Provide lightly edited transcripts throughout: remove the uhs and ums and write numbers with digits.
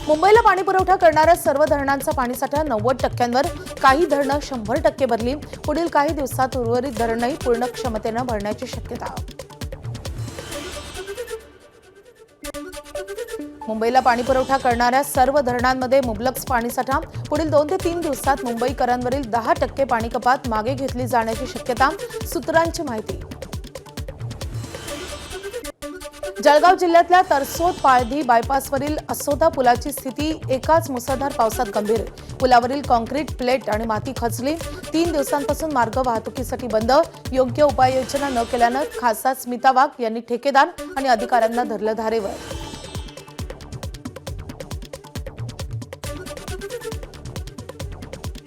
मुंबईला पाणी पुरवठा करणाऱ्या सर्व धरणांचा पाणीसाठा 90%वर, काही धरणं 100% भरली. पुढील काही दिवसात उर्वरित धरणंही पूर्ण क्षमतेनं भरण्याची शक्यता. मुंबईला पाणी पुरवठा करणाऱ्या सर्व धरणांमध्ये मुबलक पाणीसाठा. पुढील 2 ते 3 दिवसात मुंबईकरांवरील 10% पाणी कपात मागे घेतली जाण्याची शक्यता. सूत्रांची माहिती. जळगाव जिल्ह्यातल्या तरसोद पाळधी बायपासवरील असोदा पुलाची स्थिती एकाच मुसळधार पावसात गंभीर. पुलावरील कॉन्क्रीट प्लेट आणि माती खचली. 3 दिवसांपासून मार्ग वाहतुकीसाठी बंद. योग्य उपाययोजना न केल्यानं खासदार स्मिता वाघ यांनी ठेकेदार आणि अधिकाऱ्यांना धरलं धारेवर.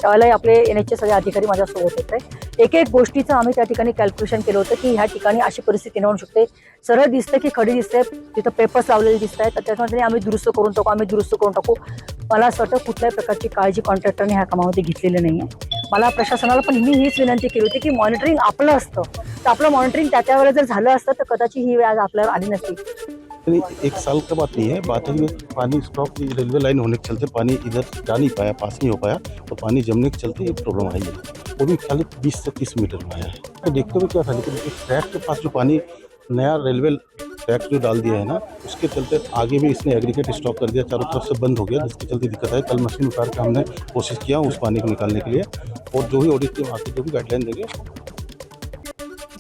त्यावेळेला आपले एनएचचे सगळे अधिकारी माझ्यासोबत होते. एक एक गोष्टीचं आम्ही त्या ठिकाणी कॅल्क्युलेशन केलं होतं की ह्या ठिकाणी अशी परिस्थिती निर्माण होऊ शकते. सरळ दिसतं की खडी दिसते, तिथं पेपर्स लावलेले दिसत आहेत, तर त्याच्यामध्ये आम्ही दुरुस्त करून टाकू. मला असं वाटतं कुठल्याही प्रकारची काळजी कॉन्ट्रॅक्टरने ह्या कामामध्ये घेतलेली नाही आहे. मला प्रशासनाला पण मी हीच विनंती केली होती की मॉनिटरिंग आपलं असतं, तर आपलं मॉनिटरिंग त्यावेळेला जर झालं असतं तर कदाचित ही वेळ आज आपल्याला आली नसती. एक साल का बात नहीं है, बात है पानी स्टॉक रेलवे लाइन होने के चलते पानी इधर जा नहीं पाया, पास नहीं हो पाया, तो पानी जमने के चलते ये प्रॉब्लम आई है. वो भी खाली 20 से 30 मीटर में आया है. तो देखते हुए क्या था, लेकिन एक ट्रैक के पास जो पानी नया रेलवे ट्रैक जो डाल दिया है ना, उसके चलते आगे भी इसने एग्रीगेट स्टॉक कर दिया, चारों तरफ से बंद हो गया, जिसके चलते दिक्कत है. कल मशीन उतार के हमने कोशिश किया उस पानी को निकालने के लिए, और जो भी ऑडिट के आगे जो भी गाइडलाइन देंगे.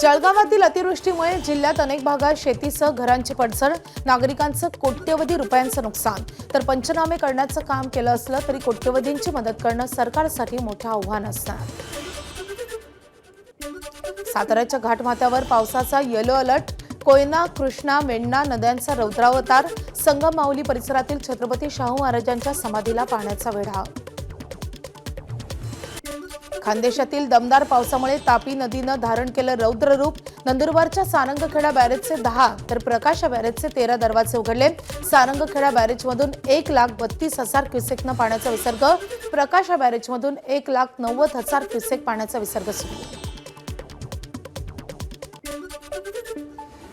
जळगावातील अतिवृष्टीमुळे जिल्ह्यात अनेक भागात शेतीसह घरांची पडझड. नागरिकांचं कोट्यवधी रुपयांचं नुकसान. तर पंचनामे करण्याचं काम केलं असलं तरी कोट्यवधींची मदत करणं सरकारसाठी मोठं आव्हान असणार. साताऱ्याच्या घाटमाथ्यावर पावसाचा येलो अलर्ट. कोयना, कृष्णा, मेंढा नद्यांचा रौद्रावतार. संगम माहुली परिसरातील छत्रपती शाहू महाराजांच्या समाधीला पाण्याचा वेढा. खानदेशातील दमदार पावसामुळे तापी नदीनं धारण केलं रौद्र रूप. नंदुरबारच्या सारंगखेडा बॅरेजचे 10 तर प्रकाशा बॅरेजचे 13 दरवाजे उघडले. सारंगखेडा बॅरेजमधून 1,32,000 क्युसेकनं पाण्याचा विसर्ग. प्रकाशा बॅरेजमधून 1,90,000 क्युसेक पाण्याचा विसर्ग सुरू.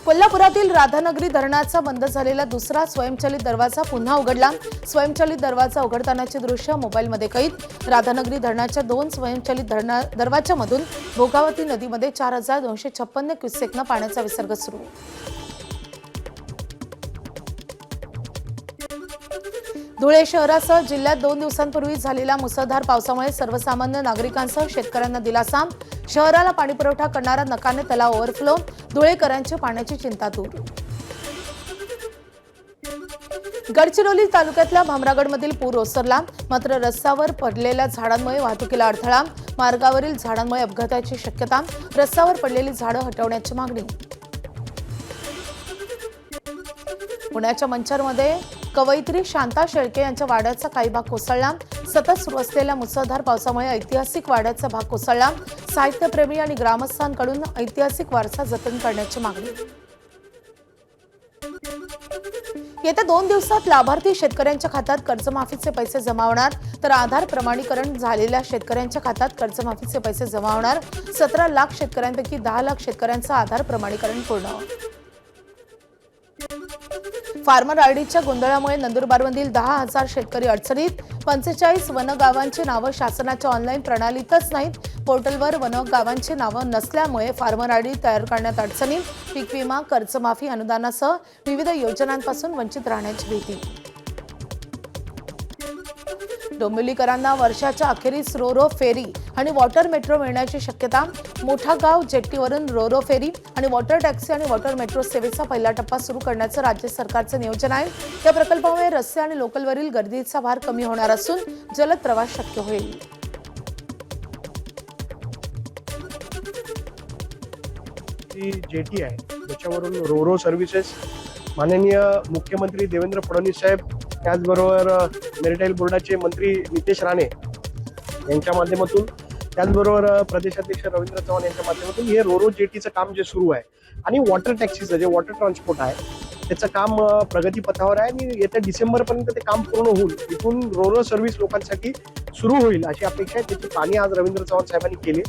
कोल्हापुरातील राधानगरी धरणाचा बंद झालेला दुसरा स्वयंचलित दरवाजा पुन्हा उघडला. स्वयंचलित दरवाजा उघडतानाचे दृश्य मोबाईलमध्ये कैद. राधानगरी धरणाच्या 2 स्वयंचलित दरवाजामधून भोगावती नदीमध्ये 4,256 क्युसेकनं पाण्याचा विसर्ग सुरू. धुळे शहरासह जिल्ह्यात 2 दिवसांपूर्वी झालेल्या मुसळधार पावसामुळे सर्वसामान्य नागरिकांसह शेतकऱ्यांना दिलासा. शहराला पाणीपुरवठा करणारा नकाने तलाव ओव्हरफ्लो. धुळेकरांची पाण्याची चिंता दूर. गडचिरोली तालुक्यातल्या भामरागडमधील पूर ओसरला. मात्र रस्त्यावर पडलेल्या झाडांमुळे वाहतुकीला अडथळा. मार्गावरील झाडांमुळे अपघाताची शक्यता. रस्त्यावर पडलेली झाडं हटवण्याची मागणी. पुण्याच्या मंचरमध्ये कवयित्री शांता शेळके यांच्या वाड्याचा काही भाग कोसळला. सतत सुरू असलेल्या मुसळधार पावसामुळे ऐतिहासिक वाड्याचा भाग कोसळला. साहित्यप्रेमी आणि ग्रामस्थांकडून ऐतिहासिक वारसा जतन करण्याची मागणी. येत्या 2 दिवसात लाभार्थी शेतकऱ्यांच्या खात्यात कर्जमाफीचे पैसे जमा होणार. तर आधार प्रमाणीकरण झालेल्या शेतकऱ्यांच्या खात्यात कर्जमाफीचे पैसे जमा होणार. 17 लाख शेतकऱ्यांपैकी 10 लाख शेतकऱ्यांचं आधार प्रमाणीकरण पूर्ण. फार्मर आयडीच्या गोंधळामुळे नंदुरबारमधील 10,000 शेतकरी अडचणीत. 45 वनगावांची नावं शासनाच्या ऑनलाईन प्रणालीतच नाहीत. पोर्टलवर वनगावांची नावं नसल्यामुळे फार्मर आयडी तयार करण्यात अडचणी. पीक विमा, कर्जमाफी, अनुदानासह विविध योजनांपासून वंचित राहण्याची भीती. डोंबिवलीकरांना वर्षाच्या अखेरीस रोरो फेरी आणि वॉटर मेट्रो मिळण्याची शक्यता. मोठा गाव जेट्टीवरून रोरो फेरी आणि वॉटर टॅक्सी आणि वॉटर मेट्रो सेवेचा पहिला टप्पा सुरू करण्याचं राज्य सरकारचं नियोजन आहे. या प्रकल्पामुळे रस्ते आणि लोकलवरील गर्दीचा भार कमी होणार असून जलद प्रवास शक्य होईल. जेटी आहे त्याच्यावरून रोरो सर्व्हिसेस माननीय मुख्यमंत्री देवेंद्र फडणवीस साहेब, त्याचबरोबर मेरिटाईल बोर्डाचे मंत्री नितेश राणे यांच्या माध्यमातून, त्याचबरोबर प्रदेशाध्यक्ष रवींद्र चव्हाण यांच्या माध्यमातून हे रोरो जेटीचं काम जे सुरू आहे आणि वॉटर टॅक्सीचं जे वॉटर ट्रान्सपोर्ट आहे त्याचं काम प्रगतीपथावर आहे आणि येत्या डिसेंबरपर्यंत ते काम पूर्ण होऊन इथून रोरो सर्व्हिस लोकांसाठी सुरू होईल अशी अपेक्षा आहे. त्याची पाहणी आज रवींद्र चव्हाण साहेबांनी केली.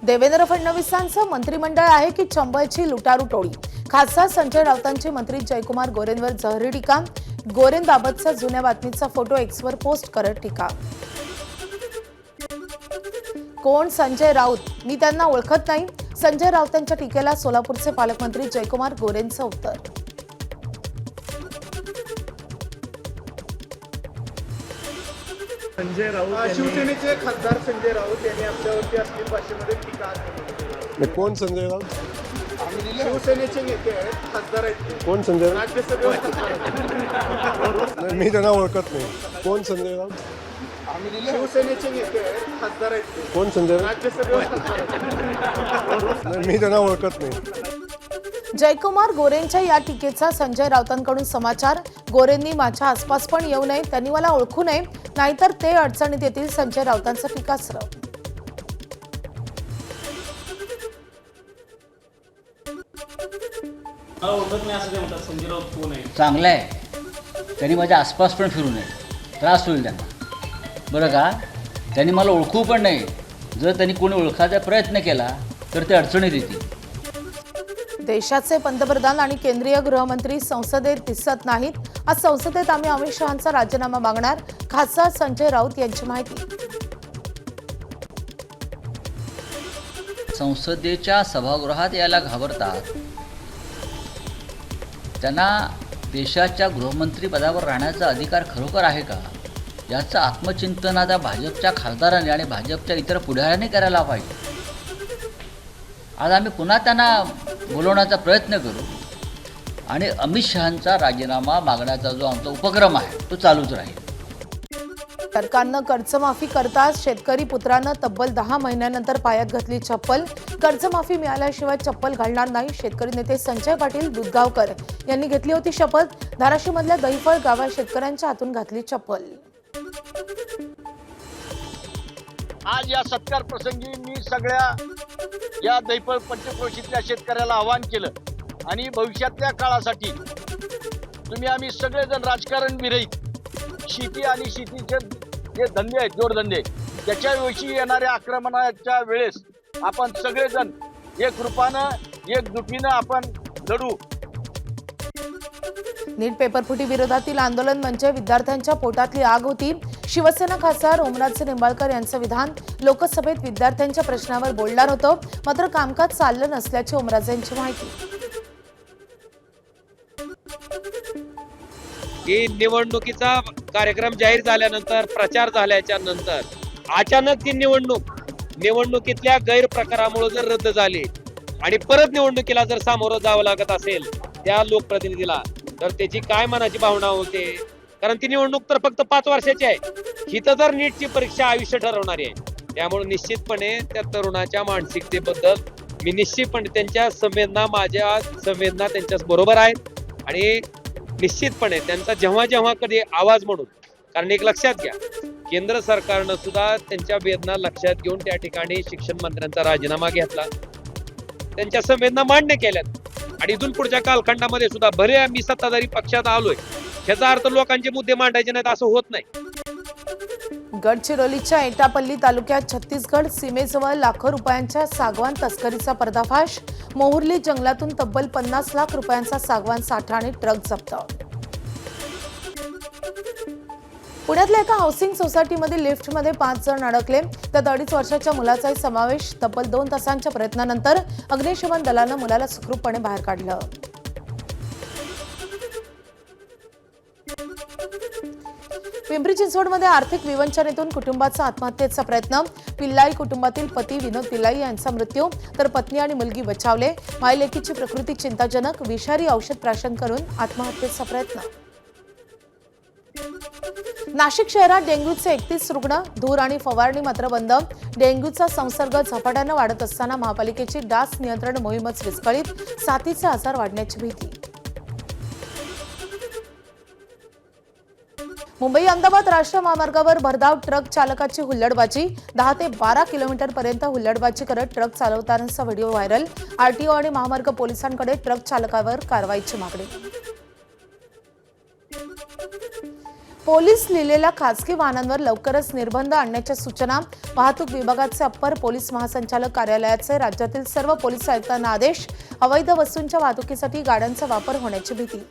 देवेंद्र फडणवीसांचं मंत्रिमंडळ आहे की चंबळची लुटारू टोळी. खासदार संजय राऊतांची मंत्री जयकुमार गोरेंवर जहरी टीका. गोरेंबाबतचा जुन्या बातमीचा फोटो एक्सवर पोस्ट करत टीका. कोण संजय राऊत? मी त्यांना ओळखत नाही. संजय राऊतांच्या टीकेला सोलापूरचे पालकमंत्री जयकुमार गोरेंचं उत्तर. शिवसेनेचे खासदार संजय राऊत यांनी आपल्यावरती अश्लील भाषेमध्ये टीका केली. कोण संजय राऊत? शिवसेनेचे नेते आहेत, खासदार आहेत, कोण संजय राऊत? राज्यसभेवर नाही, मी त्यांना ओळखत नाही. कोण संजय राऊत? शिवसेनेचे नेते आहेत, खासदार आहेत, कोण संजय राऊत? राज्यसभेवर नाही, मी त्यांना ओळखत नाही. जयकुमार गोरेंच्या या टीकेचा संजय राऊतांकडून समाचार. गोरेंनी माझ्या आसपास पण येऊ नये, त्यांनी मला ओळखू नये, नाहीतर ते अडचणीत येतील. संजय राऊतांचं टीकास्त्र. चांगलं आहे, त्यांनी माझ्या आसपास पण फिरू नये, त्रास होईल त्यांना. बरं का, त्यांनी मला ओळखू पण नाही. जर त्यांनी कोणी ओळखायचा प्रयत्न केला तर ते अडचणीत येतील. देशाचे पंतप्रधान आणि केंद्रीय गृहमंत्री संसदेत दिसत नाहीत. आज संसदेत आम्ही अमित शहांचा राजीनामा मागणार. खासदार संजय राऊत यांची माहिती. संसदेच्या सभागृहात यायला घाबरतात. त्यांना देशाच्या गृहमंत्री पदावर राहण्याचा अधिकार खरोखर आहे का, याचं आत्मचिंतन आता भाजपच्या खासदारांनी आणि भाजपच्या इतर पुढाऱ्यांनी करायला पाहिजे. आज आम्ही पुन्हा त्यांना बोलवण्याचा प्रयत्न करू आणि अमित शहांचा राजीनामा मागण्याचा जो आमचा उपक्रम आहे तो चालूच राहील. सरकारनं कर्जमाफी करताच शेतकरी पुत्रांनं तब्बल 10 महिन्यानंतर पायात घातली चप्पल. कर्जमाफी मिळाल्याशिवाय चप्पल घालणार नाही. शेतकरी नेते संजय पाटील दुधगावकर यांनी घेतली होती शपथ. धाराशिवमधल्या दहिफळ गावात शेतकऱ्यांच्या हातून घातली चप्पल. आज या सत्कार प्रसंगी मी सगळ्या या दैफळ पंचक्रोशीतल्या शेतकऱ्याला आवाहन केलं आणि भविष्यातल्या काळासाठी तुम्ही आम्ही सगळेजण राजकारण विरहित शेती आणि शेतीचे जे धंदे आहेत, जोडधंदे, त्याच्याविषयी येणाऱ्या आक्रमणाच्या वेळेस आपण सगळेजण एक रूपानं एकजुटीनं आपण लढू. नीट पेपरफुटी विरोधातील आंदोलन म्हणजे विद्यार्थ्यांच्या पोटातली आग होती. शिवसेना खासदार ओमराजे निंबाळकर यांचं विधान. लोकसभेत विद्यार्थ्यांच्या प्रश्नावर बोलणार होतं, मात्र कामकाज चाललं नसल्याची ओमराजेंची माहिती. ही निवडणुकीचा कार्यक्रम जाहीर झाल्यानंतर, प्रचार झाल्याच्या नंतर अचानक ती निवडणुकीतल्या गैरप्रकारामुळे जर रद्द झाली आणि परत निवडणुकीला जर सामोरं जावं लागत असेल त्या लोकप्रतिनिधीला, तर त्याची काय मनाची भावना होते. कारण ती निवडणूक तर फक्त 5 वर्षाची आहे. ही तर नीटची परीक्षा आयुष्य ठरवणारी आहे. त्यामुळे निश्चितपणे त्या तरुणाच्या मानसिकतेबद्दल मी निश्चितपणे त्यांच्या माझ्या संवेदना त्यांच्या बरोबर आहेत आणि निश्चितपणे त्यांचा जेव्हा कधी आवाज म्हणून, कारण एक लक्षात घ्या, केंद्र सरकारनं सुद्धा त्यांच्या वेदना लक्षात घेऊन त्या ठिकाणी शिक्षण मंत्र्यांचा राजीनामा घेतला, त्यांच्या संवेदना मान्य केल्यात आणि इथून पुढच्या कालखंडामध्ये सुद्धा भले आम्ही सत्ताधारी पक्षात आलोय, ह्याचा अर्थ लोकांचे मुद्दे मांडायचे नाहीत असं होत नाही. गडचिरोलीच्या एटापल्ली तालुक्यात छत्तीसगड सीमेजवळ लाखो रुपयांच्या सागवान तस्करीचा पर्दाफाश. मोहुर्ली जंगलातून तब्बल 50 लाख रुपयांचा सागवान साठा आणि ट्रक जप्त. पुण्यातल्या एका हाऊसिंग सोसायटीमध्ये लिफ्टमध्ये 5 जण अडकले, त्यात 2.5 वर्षाच्या मुलाचाही समावेश. तब्बल 2 तासांच्या प्रयत्नानंतर अग्निशमन दलानं मुलाला सुखरूपपणे बाहेर काढलं. पिंपरी चिंचवडमध्ये आर्थिक विवंचनेतून कुटुंबाचा आत्महत्येचा प्रयत्न. पिल्लाई कुटुंबातील पती विनोद पिल्लाई यांचा मृत्यू, तर पत्नी आणि मुलगी बचावले. मायलेकीची प्रकृती चिंताजनक. विषारी औषध प्राशन करून आत्महत्येचा प्रयत्न. नाशिक शहरात डेंग्यूचे 31 रुग्ण. धूर आणि फवारणी मात्र बंद. डेंग्यूचा संसर्ग झपाट्यानं वाढत असताना महापालिकेची डास नियंत्रण मोहीमच विस्कळीत. साथीचे आजार वाढण्याची भीती. मुंबई अहमदाबाद राष्ट्रीय महामार्गावर भरधाव ट्रक चालकाची हुल्लडबाजी. 10 ते 12 किलोमीटरपर्यंत हुल्लडबाजी करत ट्रक चालवतानाचा व्हिडिओ व्हायरल. आरटीओ आणि महामार्ग पोलिसांकडे ट्रक चालकावर कारवाईची मागणी. पोलीस लिहिलेल्या खासगी वाहनांवर लवकरच निर्बंध आणण्याच्या सूचना. वाहतूक विभागाचे अप्पर पोलीस महासंचालक कार्यालयाचे राज्यातील सर्व पोलीस आयुक्तांना आदेश. अवैध वस्तूंच्या वाहतुकीसाठी गाड्यांचा वापर होण्याची भीती.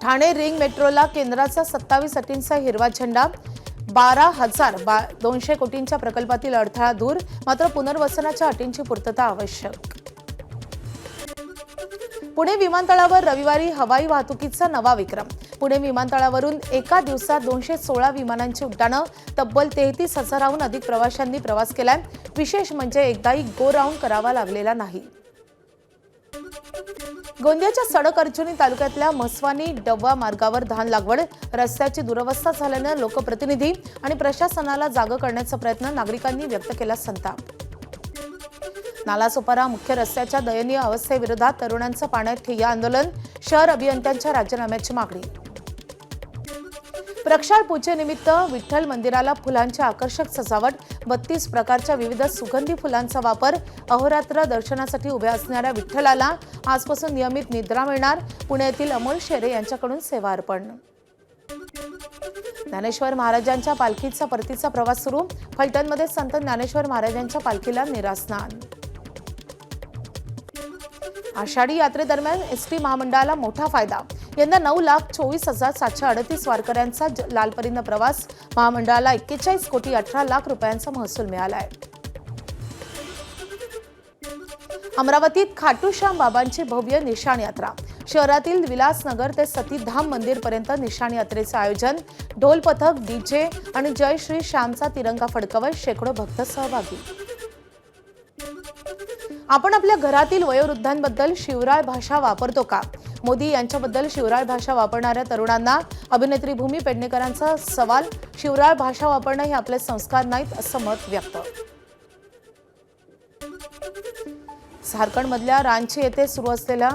ठाणे रिंग मेट्रोला केंद्राचा 27 अटींचा हिरवा झेंडा. 12,200 कोटींच्या प्रकल्पातील अडथळा दूर, मात्र पुनर्वसनाच्या अटींची पूर्तता आवश्यक. पुणे विमानतळावर रविवारी हवाई वाहतुकीचा नवा विक्रम. पुणे विमानतळावरून एका दिवसात 216 विमानांची उड्डाणं. तब्बल 33,000हून अधिक प्रवाशांनी प्रवास केलाय. विशेष म्हणजे एकदाही गो राऊंड करावा लागलेला नाही. गोंदियाच्या सडक अर्जुनी तालुक्यातल्या म्हसवानी डव्वा मार्गावर धान लागवड. रस्त्याची दुरवस्था झाल्यानं लोकप्रतिनिधी आणि प्रशासनाला जागं करण्याचा प्रयत्न. नागरिकांनी व्यक्त केला संताप. नालासोपारा मुख्य रस्त्याच्या दयनीय अवस्थेविरोधात तरुणांचं पाण्यात ठिय्या आंदोलन. शहर अभियंत्यांच्या राजीनाम्याची मागणी. प्रक्षाळ पूजेनिमित्त विठ्ठल मंदिराला फुलांची आकर्षक सजावट. 32 प्रकारच्या विविध सुगंधी फुलांचा वापर. अहोरात्र दर्शनासाठी उभ्या असणाऱ्या विठ्ठलाला आजपासून नियमित निद्रा मिळणार. पुण्यातील अमोल शेरे यांच्याकडून सेवा अर्पण. ज्ञानेश्वर महाराजांच्या पालखीचा परतीचा प्रवास सुरू. फलटणमध्ये संत ज्ञानेश्वर महाराजांच्या पालखीला निरास्नान. आषाढी यात्रेदरम्यान एसटी महामंडळाला मोठा फायदा. यंदा 9,24,738 वारकऱ्यांचा लालपरीनं प्रवास. महामंडळाला 41 कोटी 18 लाख रुपयांचा महसूल मिळालाय. अमरावतीत खाटूश्याम बाबांची भव्य निशाण यात्रा. शहरातील विलासनगर ते सतीधाम मंदिरपर्यंत निशाण यात्रेचं आयोजन. ढोल पथक, डीजे आणि जय श्री श्यामचा तिरंगा फडकवत शेकडो भक्त सहभागी. आपण आपल्या घरातील वयोवृद्धांबद्दल शिवराळ भाषा वापरतो का? मोदी यांच्याबद्दल शिवराळ भाषा वापरणाऱ्या तरुणांना अभिनेत्री भूमी पेडणेकरांचा सवाल. शिवराळ भाषा वापरणं हे आपले संस्कार नाहीत असं मत व्यक्त. झारखंडमधल्या रांची येथे सुरू असलेल्या